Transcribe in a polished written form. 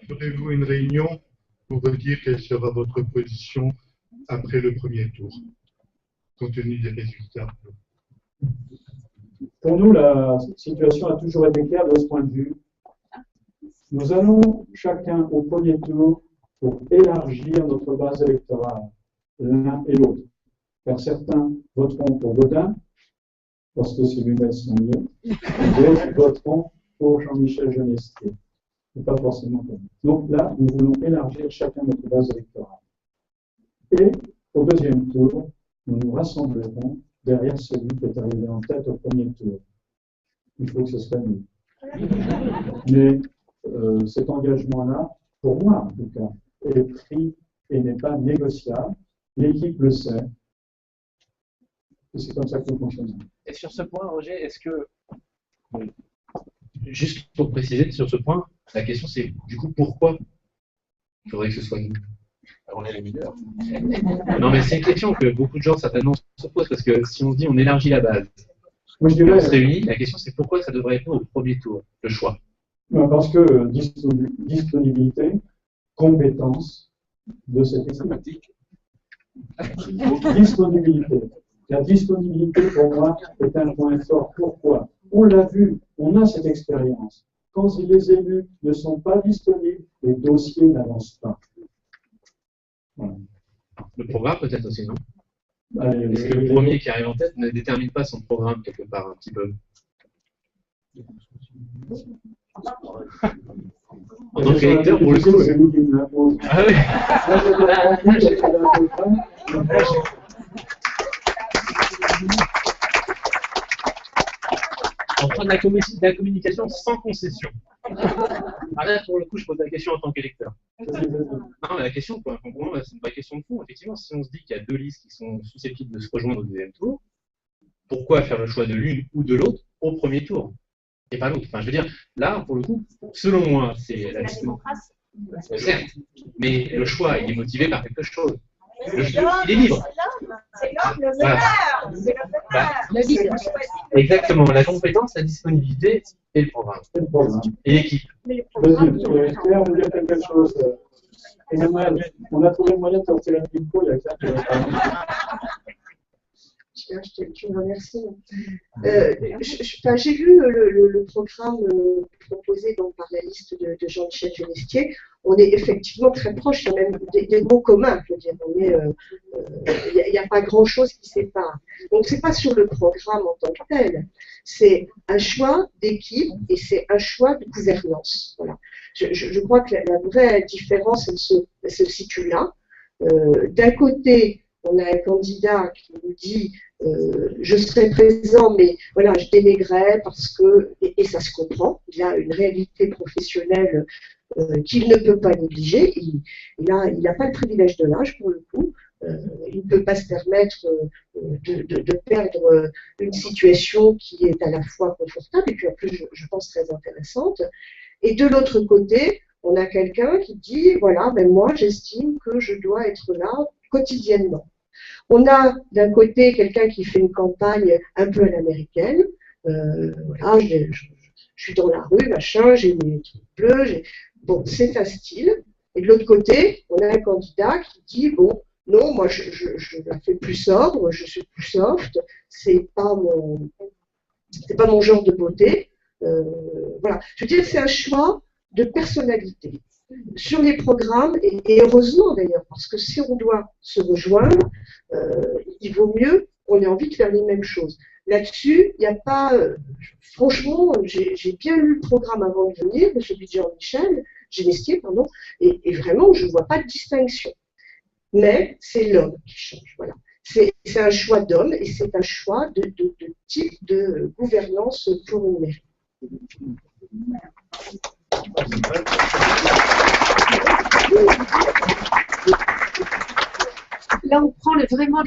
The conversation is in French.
Ferez-vous une réunion pour redire quelle sera votre position après le premier tour, compte tenu des résultats? Pour nous, la situation a toujours été claire de ce point de vue. Nous allons chacun au premier tour pour élargir notre base électorale, l'un et l'autre. Car certains voteront pour Gaudin, parce que ses lunettes sont mieux, d'autres voteront pour Jean-Michel Genestier. Et pas forcément pour nous. Donc là, nous voulons élargir chacun notre base électorale. Et au deuxième tour, nous nous rassemblerons derrière celui qui est arrivé en tête au premier tour. Il faut que ce soit nous. Mais cet engagement-là, pour moi en tout cas, est pris et n'est pas négociable. L'équipe le sait. Et c'est comme ça que nous fonctionnons. Et sur ce point, Roger, est-ce que, juste pour préciser, sur ce point, la question c'est, du coup, pourquoi il faudrait que ce soit nous? On est les mineurs. Non, mais c'est une question que beaucoup de gens certainement se posent, parce que si on se dit on élargit la base, Moi, je et dirais, on se réunit, la question c'est pourquoi ça devrait être nous au premier tour, le choix. parce que disponibilité, compétence de cette équipe. Disponibilité. La disponibilité, pour moi, est un point fort. Pourquoi? On l'a vu, on a cette expérience. Quand les élus ne sont pas disponibles, les dossiers n'avancent pas. Voilà. Le programme peut-être aussi, non? Allez, Est-ce que le premier qui arrive en tête ne détermine pas son programme quelque part un petit peu? En tant qu'électeur, pour le coup. C'est vous qui me l'imposez. Ah oui. Enfin, de la communication sans concession. Ah là, pour le coup, je pose la question en tant qu'électeur. Non, mais la question, pour moi, c'est une vraie question de fond. Effectivement, si on se dit qu'il y a deux listes qui sont susceptibles de se rejoindre au deuxième tour, pourquoi faire le choix de l'une ou de l'autre au premier tour et pas l'autre? Enfin, je veux dire, là, pour le coup, selon moi, c'est la démocratie. Certes, mais le choix, il est motivé par quelque chose. Il est libre. C'est l'homme, le meneur. C'est le meneur. Exactement, la compétence, la disponibilité et le programme. Et l'équipe. Vas-y, Claire veut dire quelque chose. On a trouvé le moyen de sortir le micro, il y a Claire. Je vous remercie. J'ai lu le programme proposé donc, par la liste de Jean-Michel Genestier. On est effectivement très proche, il y a même des mots communs. Je veux dire, il n'y a pas grand-chose qui sépare. Donc, ce n'est pas sur le programme en tant que tel. C'est un choix d'équipe et c'est un choix de gouvernance. Voilà. Je crois que la vraie différence, elle se situe là. D'un côté, on a un candidat qui nous dit je serai présent, mais voilà, je dénigrerai parce que, et ça se comprend, il a une réalité professionnelle qu'il ne peut pas négliger. Il n'a pas le privilège de l'âge pour le coup. Il ne peut pas se permettre de perdre une situation qui est à la fois confortable et puis en plus, je pense, très intéressante. Et de l'autre côté, on a quelqu'un qui dit, voilà, ben moi, j'estime que je dois être là quotidiennement. On a d'un côté quelqu'un qui fait une campagne un peu à l'américaine. Voilà, je suis dans la rue, machin, j'ai mes trucs bleus. Bon, c'est un style. Et de l'autre côté, on a un candidat qui dit, bon, non, moi, je la fais plus sobre, je suis plus soft, c'est pas mon genre de beauté. Voilà. Je veux dire, c'est un choix de personnalité. Sur les programmes, et heureusement d'ailleurs, parce que si on doit se rejoindre, il vaut mieux qu'on ait envie de faire les mêmes choses. Là-dessus, il n'y a pas... franchement, j'ai bien lu le programme avant de venir, celui de Jean-Michel, Genestier, pardon, et vraiment, je ne vois pas de distinction. Mais c'est l'homme qui change, voilà. C'est un choix d'homme et c'est un choix de type de gouvernance pour une mairie. Là, on prend vraiment